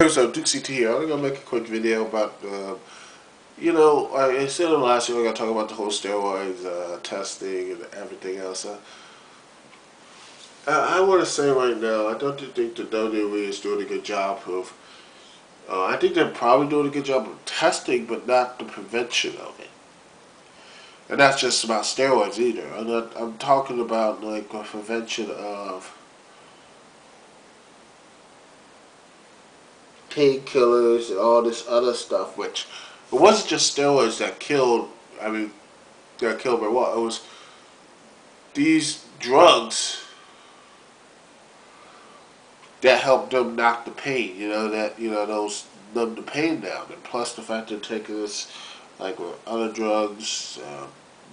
So Dixie T here. I'm gonna make a quick video about, instead of last year, we're gonna talk about the whole steroids testing and everything else. I want to say right now, I don't think the WWE is doing a good job of. I think they're probably doing a good job of testing, but not the prevention of it. And that's just about steroids either. I'm talking about like a prevention of painkillers and all this other stuff, which it wasn't just steroids that killed. I mean, that killed me. Well, it was these drugs that helped them knock the pain. Those numb the pain down, and plus the fact they're taking this like with other drugs,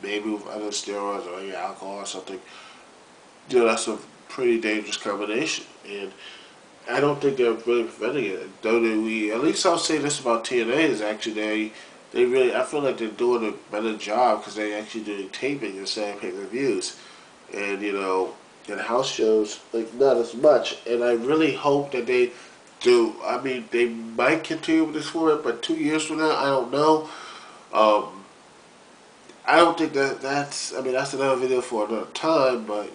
maybe with other steroids or maybe alcohol or something. That's a pretty dangerous combination, and I don't think they're really preventing it. WWE, at least I'll say this about TNA, is actually they really, I feel like they're doing a better job because they're actually doing taping instead of pay-per-views. And, in house shows, like, not as much. And I really hope that they do. I mean, they might continue with this format, but 2 years from now, I don't know. I don't think that's another video for another time, but,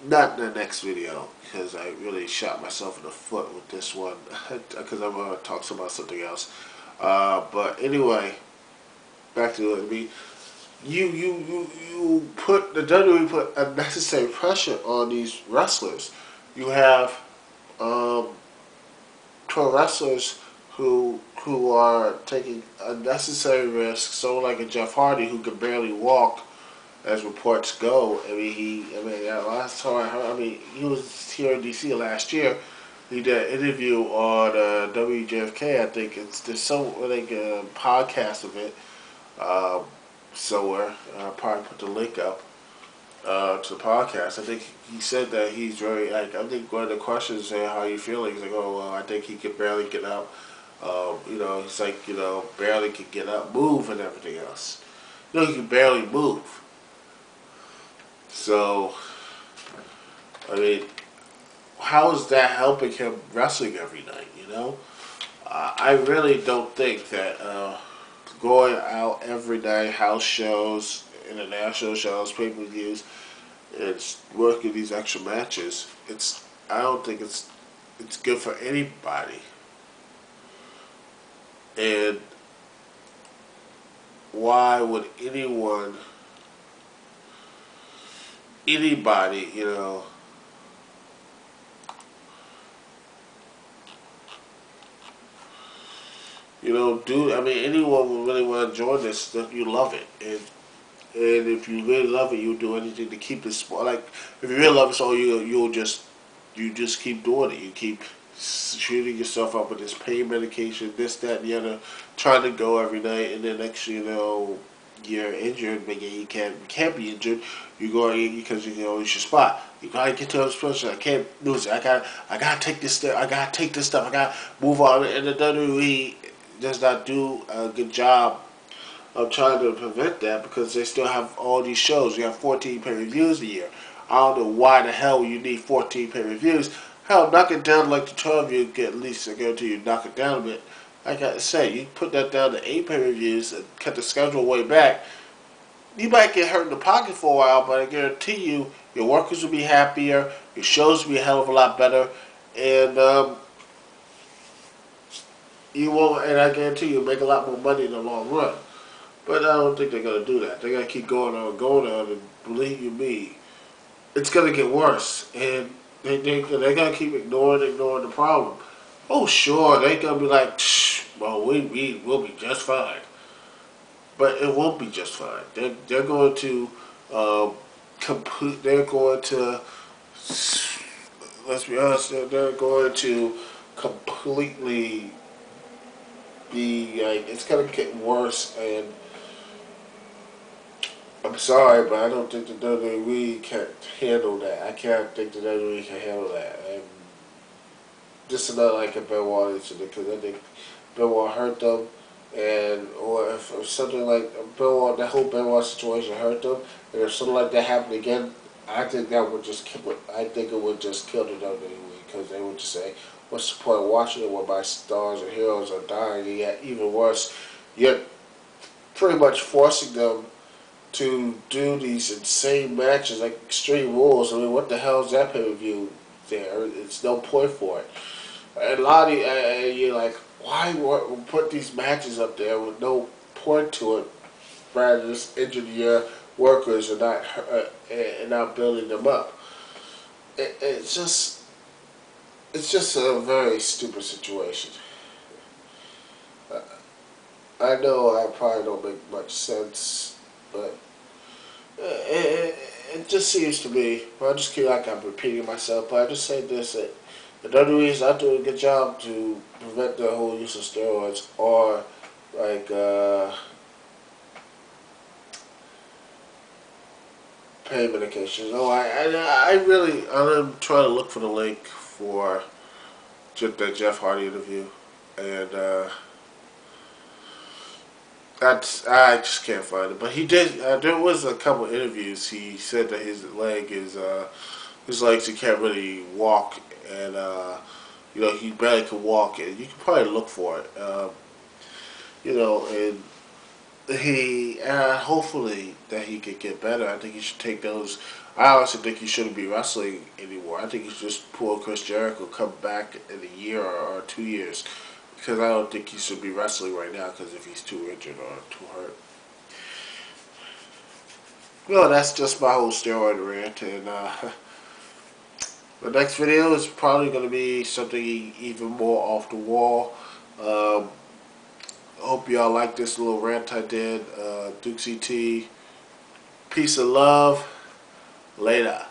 not in the next video, because I really shot myself in the foot with this one, because I'm going to talk about something else. But anyway, back to it. I mean, you put, the WWE put unnecessary pressure on these wrestlers. You have pro wrestlers who are taking unnecessary risks. Someone like a Jeff Hardy who could barely walk, as reports go. Last time I heard, he was here in DC last year. He did an interview on WJFK. I think there's some like a podcast of it somewhere. I'll probably put the link up to the podcast. I think he said that he's very like. I think one of the questions is how you feeling. He's like, oh well, I think he could barely get up. He's like, barely could get up, move, and everything else. He could barely move. So, I mean, how is that helping him wrestling every night, I really don't think that going out every night, house shows, international shows, pay-per-views, it's working these extra matches, I don't think it's good for anybody. And why would anybody, anyone would really want to join this, that you love it. And if you really love it, you'll do anything to keep this sport. Like, if you really love it, so you just keep doing it. You keep shooting yourself up with this pain medication, this, that, and the other, trying to go every night, and then next you're injured, but you can't be injured. You go in because it's your spot. You gotta get to this person. I can't lose it. I gotta take this step. I gotta take this stuff. I gotta move on. And the WWE does not do a good job of trying to prevent that because they still have all these shows. You have 14 pay-per-views a year. I don't know why the hell you need 14 pay-per-views. Hell, knock it down like the 12 you get, at least I guarantee you knock it down a bit. Like I say, you put that down to 8 pay-per-views and cut the schedule way back. You might get hurt in the pocket for a while, but I guarantee you, your workers will be happier, your shows will be a hell of a lot better, and you won't. And I guarantee you'll make a lot more money in the long run. But I don't think they're gonna do that. They're gonna keep going on, and believe you me, it's gonna get worse. And they're gonna keep ignoring the problem. Oh sure, they're gonna be like, well, we'll be just fine. But it won't be just fine. They're going to complete. They're going to, let's be honest. They're going to completely be like, it's gonna get worse. And I'm sorry, but I don't think the WWE can handle that. I can't think the WWE can handle that. And just another like a Benoit incident, because I think Benoit hurt them. Or if something like Benoit, that whole Benoit situation hurt them, and if something like that happened again, I think that would just kill it. I think it would just kill the WWE because they would just say, "What's the point of watching it when my stars and heroes are dying?" And yet, even worse, you're pretty much forcing them to do these insane matches like Extreme Rules. I mean, what the hell is that pay per view? There, it's no point for it. And a lot of you're like, why put these matches up there with no point to it, rather than just injure your workers and not building them up. It's just a very stupid situation. Uh, I know I probably don't make much sense, but it just seems to me. Well, I just feel like I'm repeating myself, but I just say this: that the WWE is not doing a good job to prevent the whole use of steroids or like pain medications. No, I really I'm trying to look for the link for the Jeff Hardy interview, and that's I just can't find it. But he did. There was a couple interviews. He said that his legs he can't really walk, and he barely can walk. And you can probably look for it. And he hopefully that he could get better. I think he should take those. I honestly think he shouldn't be wrestling anymore. I think he should just pull Chris Jericho, come back in a year or 2 years, because I don't think he should be wrestling right now. Because if he's too injured or too hurt. Well, that's just my whole steroid rant, and the next video is probably going to be something even more off the wall. Um, Hope y'all like this little rant I did. Dukesy T. Peace and love. Later.